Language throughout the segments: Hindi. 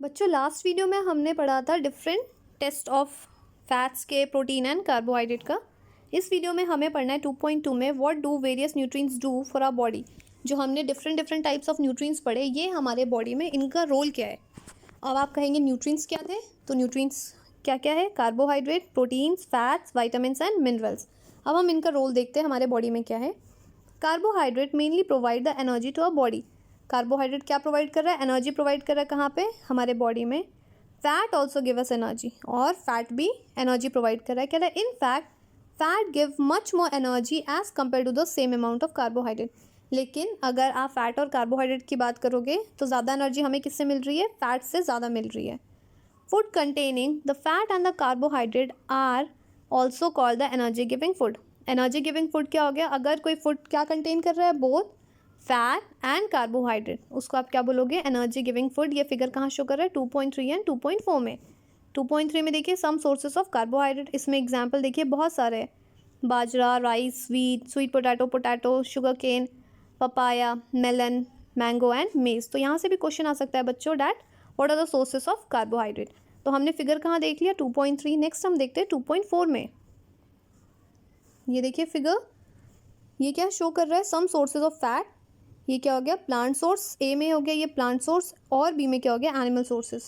बच्चों लास्ट वीडियो में हमने पढ़ा था डिफरेंट टेस्ट ऑफ फैट्स के, प्रोटीन एंड कार्बोहाइड्रेट का। इस वीडियो में हमें पढ़ना है 2.2 में what do various nutrients do for our body. जो हमने डिफरेंट टाइप्स ऑफ न्यूट्रिएंट्स पढ़े, ये हमारे बॉडी में इनका रोल क्या है। अब आप कहेंगे न्यूट्रिएंट्स क्या थे, तो न्यूट्रिएंट्स क्या क्या है, carbohydrate, proteins, fats, vitamins and minerals. अब हम इनका रोल देखते हैं हमारे बॉडी में क्या है। Carbohydrate mainly provide the energy to our body. Carbohydrate क्या प्रोवाइड कर रहा है, एनर्जी प्रोवाइड कर रहा है कहाँ पे, हमारे बॉडी में। Fat also give us energy, और फैट भी एनर्जी प्रोवाइड कर रहा है। कह रहा है in fact fat give much more energy as compare to the same amount of carbohydrate. लेकिन अगर आप फैट और कार्बोहाइड्रेट की बात करोगे तो ज़्यादा एनर्जी हमें किससे मिल रही है, फैट से ज़्यादा मिल रही है। Food containing the fat and the carbohydrate are also called the energy giving food. Energy giving food क्या हो गया, अगर कोई फूड क्या कंटेन कर रहा है, बोथ फैट एंड कार्बोहाइड्रेट, उसको आप क्या बोलोगे, एनर्जी गिविंग फूड। ये फिगर कहाँ शो कर रहा है, 2.3 एंड 2.4 में। 2.3 में देखिए सम सोर्सेस ऑफ कार्बोहाइड्रेट, इसमें एग्जांपल देखिए बहुत सारे हैं, बाजरा, rice, sweet potato, sugar cane, papaya, melon, mango and maize. तो यहाँ से भी क्वेश्चन आ सकता है बच्चों, that what are the sources of carbohydrate. तो हमने फिगर कहाँ देख लिया, 2.3। नेक्स्ट हम देखते हैं 2.4 में। ये देखिए फिगर, ये क्या शो कर रहा है, सम सोर्सेज ऑफ फैट। ये क्या हो गया, प्लांट सोर्स। ए में हो गया ये प्लांट सोर्स, और बी में क्या हो गया, एनिमल सोर्सेज।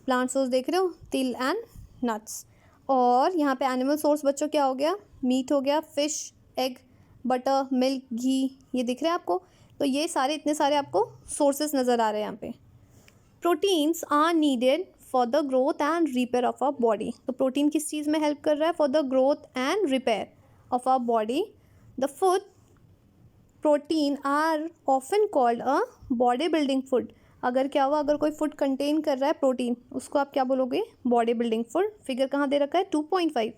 प्लांट सोर्स देख रहे हो, तिल एंड नट्स, और यहाँ पे एनिमल सोर्स बच्चों क्या हो गया, मीट हो गया, फिश, एग, बटर, मिल्क, घी। ये दिख रहा है आपको। तो ये सारे इतने सारे आपको सोर्सेज नज़र आ रहे हैं यहाँ पे। Proteins are needed for the growth and repair of our body. तो प्रोटीन किस चीज़ में हेल्प कर रहा है, for the growth and repair of our body. The food protein are often called a body building food. अगर क्या हुआ, अगर कोई फूड कंटेन कर रहा है प्रोटीन, उसको आप क्या बोलोगे, बॉडी बिल्डिंग फूड। फिगर कहाँ दे रखा है, 2.5।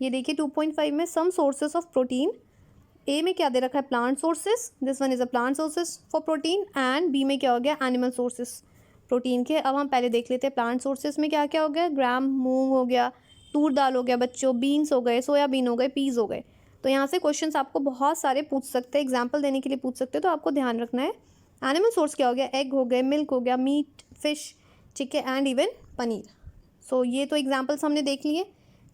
ये देखिए 2.5 में some sources of protein. A में क्या दे रखा है, plant sources, this one is a plant sources for protein. And B में क्या हो गया, एनिमल सोर्सेस प्रोटीन के। अब हम पहले देख लेते हैं प्लांट सोर्सेस में क्या क्या हो गया, ग्राम, मूंग हो गया, तूर दाल हो गया बच्चों, बीन्स हो गए, सोयाबीन हो गए, पीज हो गए। तो यहाँ से क्वेश्चंस आपको बहुत सारे पूछ सकते हैं, एग्जाम्पल देने के लिए पूछ सकते हैं, तो आपको ध्यान रखना है। एनिमल सोर्स क्या हो गया, एग हो गए, मिल्क हो गया, meat, fish, chicken and even paneer. So ये तो एग्जाम्पल्स हमने देख लिए।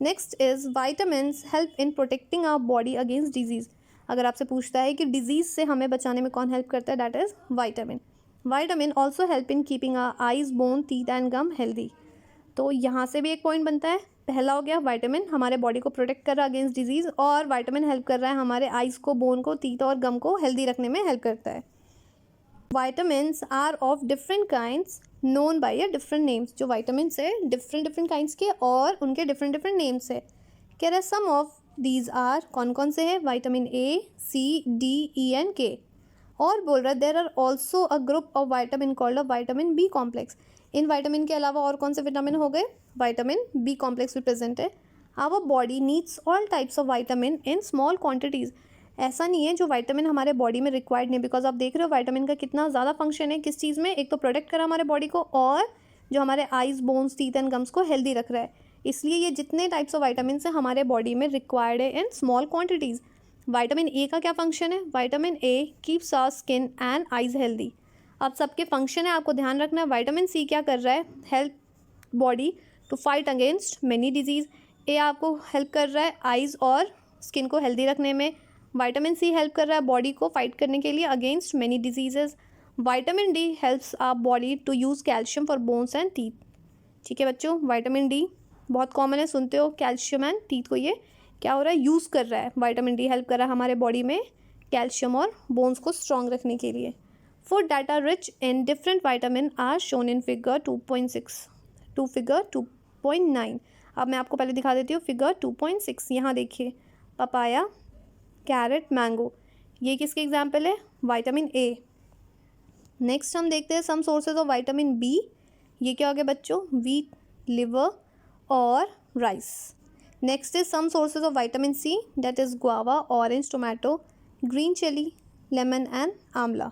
Next is vitamins help in protecting our body against disease. अगर आपसे पूछता है कि डिजीज़ से हमें बचाने में कौन हेल्प करता है, that is vitamin. Vitamin also help in keeping our eyes, bone, teeth and gum healthy. तो यहाँ से भी एक पॉइंट बनता है, पहला हो गया वाइटामिन हमारे बॉडी को प्रोटेक्ट कर रहा है अगेंस्ट डिजीज़, और वाइटामिन हेल्प कर रहा है हमारे आइज़ को, बोन को, टीथ और गम को हेल्दी रखने में हेल्प करता है। Vitamins are of different kinds known by a different names. जो वाइटामिन है डिफरेंट काइंड्स के, और उनके डिफरेंट नेम्स है। कह रहे सम ऑफ दीज आर, कौन कौन से हैं, vitamin A, C, D, E and K. और बोल रहा है there are also a group of vitamin called a vitamin B complex. इन वाइटामिन के अलावा और कौन से विटामिन हो गए, वाइटामिन बी कॉम्प्लेक्स भी प्रेजेंट है। Our body needs all types of vitamin in small quantities. ऐसा नहीं है जो वाइटामिन हमारे बॉडी में रिक्वायर्ड नहीं, बिकॉज आप देख रहे हो वाइटामिन का कितना ज़्यादा फंक्शन है किस चीज़ में, एक तो प्रोटेक्ट करा हमारे बॉडी को, और जो हमारे eyes, bones, teeth and gums को हेल्दी रख रहा है। इसलिए ये जितने टाइप्स ऑफ वाइटामिन है हमारे बॉडी में रिक्वायर्ड है in small quantities. Vitamin A का क्या फंक्शन है, vitamin A keeps our skin and eyes healthy. अब सबके फंक्शन है, आपको ध्यान रखना है। वाइटामिन सी क्या कर रहा है, help body to fight against many disease. ए आपको हेल्प कर रहा है आइज़ और स्किन को हेल्दी रखने में। वाइटामिन सी हेल्प कर रहा है बॉडी को फाइट करने के लिए against many diseases. Vitamin D helps our body to use calcium for bones and teeth. ठीक है बच्चों, वाइटामिन डी बहुत कॉमन है, सुनते हो, कैल्शियम एंड टीथ को ये क्या हो रहा है, यूज़ कर रहा है। वाइटामिन डी हेल्प कर रहा है हमारे बॉडी में कैल्शियम और बोन्स को स्ट्रॉन्ग रखने के लिए। Food that are rich in different vitamin are shown in figure 2.6 to figure 2.9। अब मैं आपको पहले दिखा देती हूँ फिगर 2.6। यहाँ देखिए पपाया, कैरेट, मैंगो, ये किसके एग्जाम्पल है, वाइटामिन ए। नेक्स्ट हम देखते हैं some sources of vitamin B. ये क्या हो गया बच्चों, वीट, लिवर और rice. Next is some sources of vitamin C, that is guava, orange, tomato, green chilli, lemon and amla.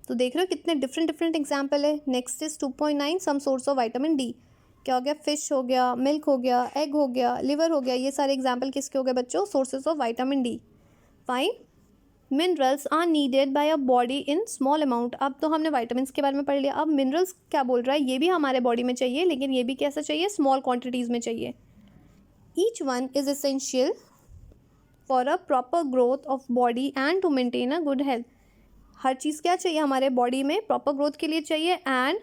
तो देख रहे हो कितने डिफरेंट एग्जाम्पल है। Next is 2.9 some source of vitamin D. क्या हो गया, फिश हो गया, मिल्क हो गया, एग हो गया, लिवर हो गया। ये सारे एग्जाम्पल किसके हो गए बच्चों, sources of vitamin D. Fine. Minerals are needed by a body in small amount. अब तो हमने वाइटामिन के बारे में पढ़ लिया, अब मिनरल्स क्या बोल रहा है, ये भी हमारे बॉडी में चाहिए, लेकिन ये भी कैसा चाहिए, स्मॉल क्वांटिटीज़ में चाहिए। Each one is essential for a proper growth of body and to maintain a good health. हर चीज़ क्या चाहिए हमारे बॉडी में, प्रॉपर ग्रोथ के लिए चाहिए and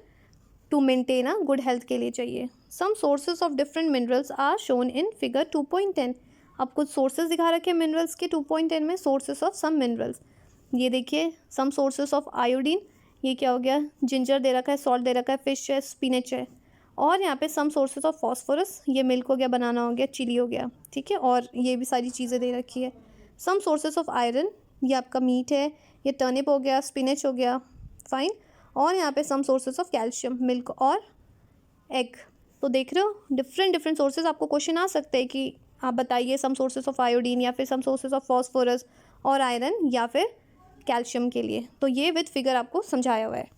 to maintain a good health के लिए चाहिए। Some sources of different minerals are shown in figure 2.10। अब कुछ सोर्सेज दिखा रखे हैं मिनरल्स के 2.10 में, सोर्सेज ऑफ सम मिनरल्स। ये देखिए, सम सोर्सेज ऑफ आयोडीन, ये क्या हो गया, जिंजर दे रखा है, सॉल्ट दे रखा है, फिश है, स्पिनच है। और यहाँ पे सम सोर्सेज ऑफ फॉस्फोरस, ये मिल्क हो गया, बनाना हो गया, चिली हो गया, ठीक है, और ये भी सारी चीज़ें दे रखी है। सम सोर्सेज ऑफ आयरन, ये आपका मीट है, ये टर्निप हो गया, स्पिनच हो गया, फाइन। और यहाँ पे some sources of calcium, milk और एग। तो देख रहे हो, डिफरेंट डिफरेंट सोर्सेज। आपको क्वेश्चन आ सकते हैं कि आप बताइए सम सोर्सेज ऑफ आयोडीन या फिर सम सोर्सेज ऑफ फॉस्फोरस और आयरन या फिर कैल्शियम के लिए। तो ये विद फिगर आपको समझाया हुआ है।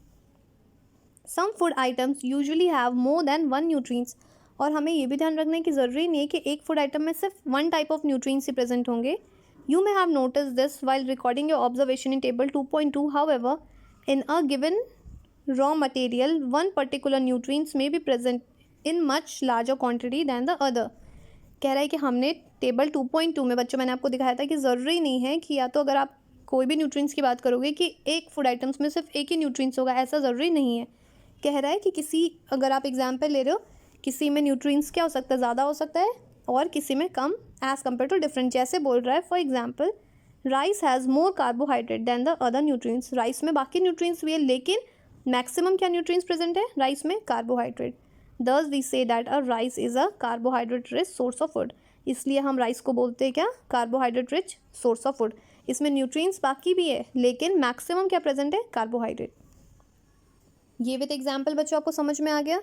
Some food items usually have more than one nutrients. और हमें ये भी ध्यान रखना है कि ज़रूरी नहीं है कि एक फूड आइटम में सिर्फ वन टाइप ऑफ न्यूट्रिएंट्स ही प्रेजेंट होंगे। You may have notice this while recording your observation in table 2.2। However, in a given raw material, one particular nutrients may be present in much larger quantity than the other। कह रहा है कि हमने टेबल 2.2 में बच्चों मैंने आपको दिखाया था कि ज़रूरी नहीं है कि या तो अगर आप कोई भी न्यूट्रिएंट्स की बात करोगे कि एक फूड आइटम्स में सिर्फ एक ही न्यूट्रिएंट्स होगा, ऐसा ज़रूरी नहीं है। कह रहा है कि किसी, अगर आप एग्जाम्पल ले रहे हो, किसी में न्यूट्रिएंट्स क्या हो सकता है, ज़्यादा हो सकता है और किसी में कम, एज़ कम्पेयर टू डिफरेंट। जैसे बोल रहा है for example, rice has more carbohydrate than the other nutrients. Rice में बाकी न्यूट्रिएंट्स भी है, लेकिन मैक्सिमम क्या न्यूट्रिएंट्स प्रेजेंट है राइस में, carbohydrate. Thus we say that a rice is a carbohydrate rich source of food. इसलिए हम राइस को बोलते हैं क्या, carbohydrate rich source of food. इसमें न्यूट्रिएंट्स बाकी भी है, लेकिन मैक्सिमम क्या प्रेजेंट है, कार्बोहाइड्रेट। ये विद एग्जाम्पल बच्चों आपको समझ में आ गया।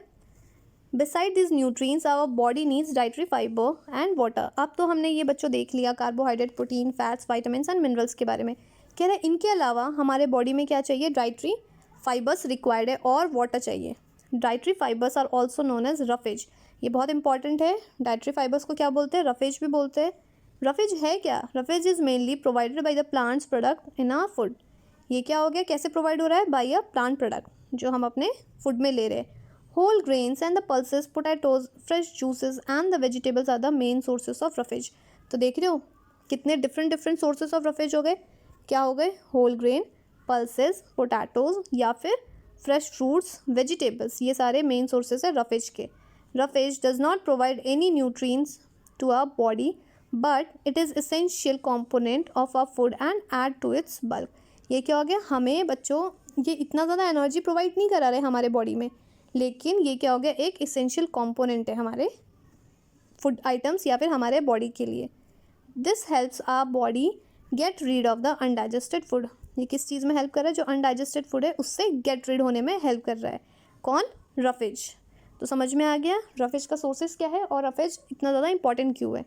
Beside this nutrients our body needs dietary fibre and water. अब तो हमने ये बच्चों देख लिया carbohydrate, protein, fats, vitamin and minerals के बारे में। कह रहे हैं इनके अलावा हमारे बॉडी में क्या चाहिए, डाइटरी फाइबर्स रिक्वायर्ड है और वाटर चाहिए। Dietary fibres are also known as roughage. ये बहुत इंपॉर्टेंट है। डाइटरी फाइबर्स को क्या बोलते हैं, रफेज भी बोलते हैं। रफेज है क्या, roughage is mainly provided by the plants product in our food. ये क्या हो गया, कैसे प्रोवाइड हो रहा है, बाय अ प्लांट प्रोडक्ट जो हम अपने फूड में ले रहे हैं। Whole grains and the pulses, potatoes, fresh juices and the vegetables are the main sources of roughage. तो देख रहे हो कितने different different sources of roughage हो गए। क्या हो गए, होल ग्रेन, पल्सेस, पोटैटोज या फिर फ्रेश फ्रूट्स, वेजिटेबल्स, ये सारे मेन सोर्सेज है रफेज के। Roughage does not provide any nutrients to our body but it is essential component of our food and add to its bulk. ये क्या हो गया, हमें बच्चों ये इतना ज़्यादा एनर्जी प्रोवाइड नहीं करा रहे हमारे बॉडी में, लेकिन ये क्या हो गया, एक इसेंशियल कॉम्पोनेंट है हमारे फूड आइटम्स या फिर हमारे बॉडी के लिए। This helps our body get rid of the undigested food. ये किस चीज़ में हेल्प कर रहा है, जो अनडाइजेस्टेड फूड है उससे गेट रीड होने में हेल्प कर रहा है। कौन, रफेज। तो समझ में आ गया रफेज का सोर्सेज क्या है और रफेज इतना ज़्यादा इंपॉर्टेंट क्यों है।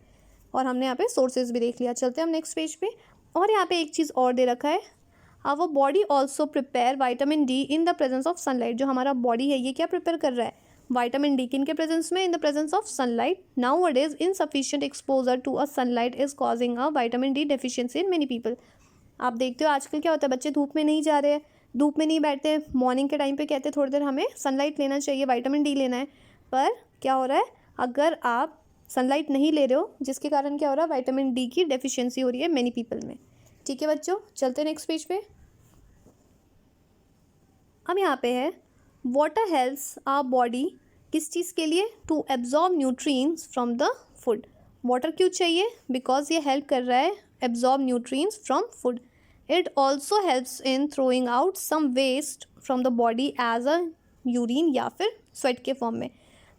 और हमने यहाँ पे सोर्सेज भी देख लिया। चलते हैं हम नेक्स्ट पेज पे। और यहाँ पे एक चीज़ और दे रखा है, our body also prepare vitamin D in the presence of sunlight. जो हमारा बॉडी है ये क्या प्रिपेयर कर रहा है, वाइटामिन डी किन के प्रेजेंस में, in the presence of sunlight. Nowadays insufficient exposure to a sunlight is causing a vitamin D deficiency in many people. आप देखते हो आजकल क्या होता है, बच्चे धूप में नहीं जा रहे हैं, धूप में नहीं बैठते, मॉर्निंग के टाइम पे कहते हैं थोड़ी देर हमें सनलाइट लेना चाहिए, वाइटामिन डी लेना है। पर क्या हो रहा है, अगर आप सनलाइट नहीं ले रहे हो जिसके कारण क्या हो रहा है, वाइटामिन डी की डेफिशिएंसी हो रही है मेनी पीपल में। ठीक है बच्चों, चलते हैं नेक्स्ट पेज पे। अब यहाँ पे है वाटर हेल्प्स आवर बॉडी, किस चीज़ के लिए, to absorb nutrients from the food. Water क्यों चाहिए, बिकॉज ये हेल्प कर रहा है absorb nutrients from food. It also helps in throwing out some waste from the body as a urine या फिर स्वेट के फॉर्म में।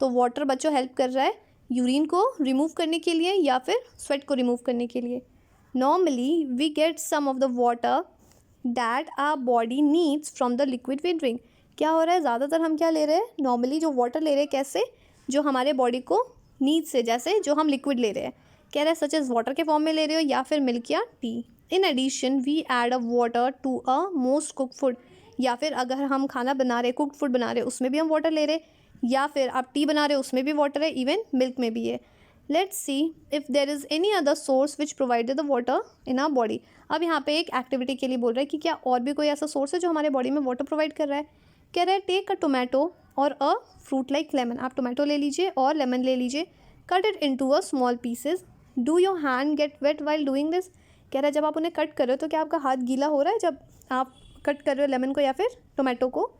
तो वाटर बच्चों हेल्प कर रहा है यूरिन को रिमूव करने के लिए या फिर स्वेट को रिमूव करने के लिए। Normally we get some of the water that our body needs from the liquid we drink. क्या हो रहा है, ज़्यादातर हम क्या ले रहे हैं, नॉर्मली जो वाटर ले रहे हैं, कैसे, जो हमारे बॉडी को नीड्स से, जैसे जो हम लिक्विड ले रहे हैं, कह रहे हैं सच एज वाटर के फॉर्म में ले रहे हो या फिर मिल्क या tea. In addition we add a water to a most cook food. या फिर अगर हम खाना बना रहे, कुकड फूड बना रहे, उसमें भी हम वाटर ले रहे, या फिर आप टी बना रहे हो उसमें भी वाटर है, इवन मिल्क में भी है। Let's see if there is any other source which provided the water in our body. अब यहाँ पे एक एक्टिविटी के लिए बोल रहा है कि क्या और भी कोई ऐसा सोर्स है जो हमारे बॉडी में वाटर प्रोवाइड कर रहा है। कह रहा है टेक अ टोमेटो और अ फ्रूट लाइक लेमन। आप टोमेटो ले लीजिए और लेमन ले लीजिए, cut it into a small pieces, do your hand get wet while doing this. कह रहा है जब आप उन्हें कट कर रहे हो तो क्या आपका हाथ गीला हो रहा है जब आप कट कर रहे हो लेमन को या फिर टोमेटो को।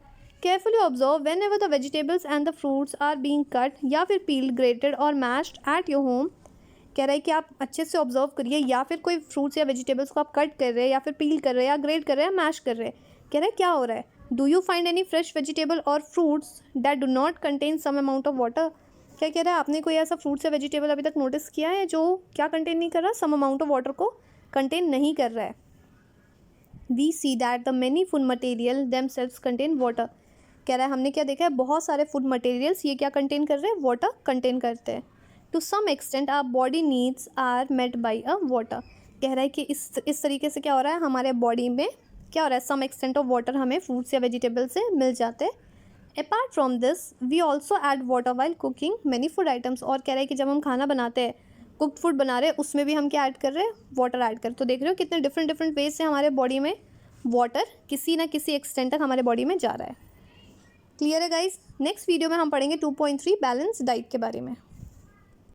Carefully observe whenever the vegetables and the fruits are being cut या फिर पील्ड, ग्रेटेड और मैश्ड एट योर होम। कह रहा है कि आप अच्छे से ऑब्जर्व करिए, या फिर कोई फ्रूट्स या वेजिटेबल्स को आप कट कर रहे हैं या फिर पील कर रहे हैं या ग्रेट कर रहे हैं, मैश कर रहे हैं। कह रहा है क्या हो रहा है, do you find any fresh vegetable और fruits that do not contain some amount of water. क्या कह रहा है, आपने कोई ऐसा फ्रूट्स या वेजिटेबल अभी तक नोटिस किया है जो क्या कंटेन नहीं कर रहा, सम अमाउंट ऑफ वाटर को कंटेन नहीं कर रहा है। We see that the many food material themselves contain water. कह रहा है हमने क्या देखा है, बहुत सारे फूड मटेरियल्स ये क्या कंटेन कर रहे हैं, वाटर कंटेन करते हैं। To some extent our body needs are met by a water. कह रहा है कि इस तरीके से क्या हो रहा है, हमारे बॉडी में क्या हो रहा है, सम एक्सटेंट ऑफ वाटर हमें फ्रूट्स या वेजिटेबल से मिल जाते हैं। Apart from this we also add water while cooking many food items. और कह रहा है कि जब हम खाना बनाते हैं, कुकड फूड बना रहे हैं, उसमें भी हम क्या ऐड कर रहे हैं, वाटर ऐड कर। तो देख रहे हो कितने डिफरेंट डिफरेंट वेज से हमारे बॉडी में वाटर किसी ना किसी एक्सटेंट तक हमारे बॉडी में जा रहा है। क्लियर है गाइज। नेक्स्ट वीडियो में हम पढ़ेंगे 2.3 बैलेंस डाइट के बारे में।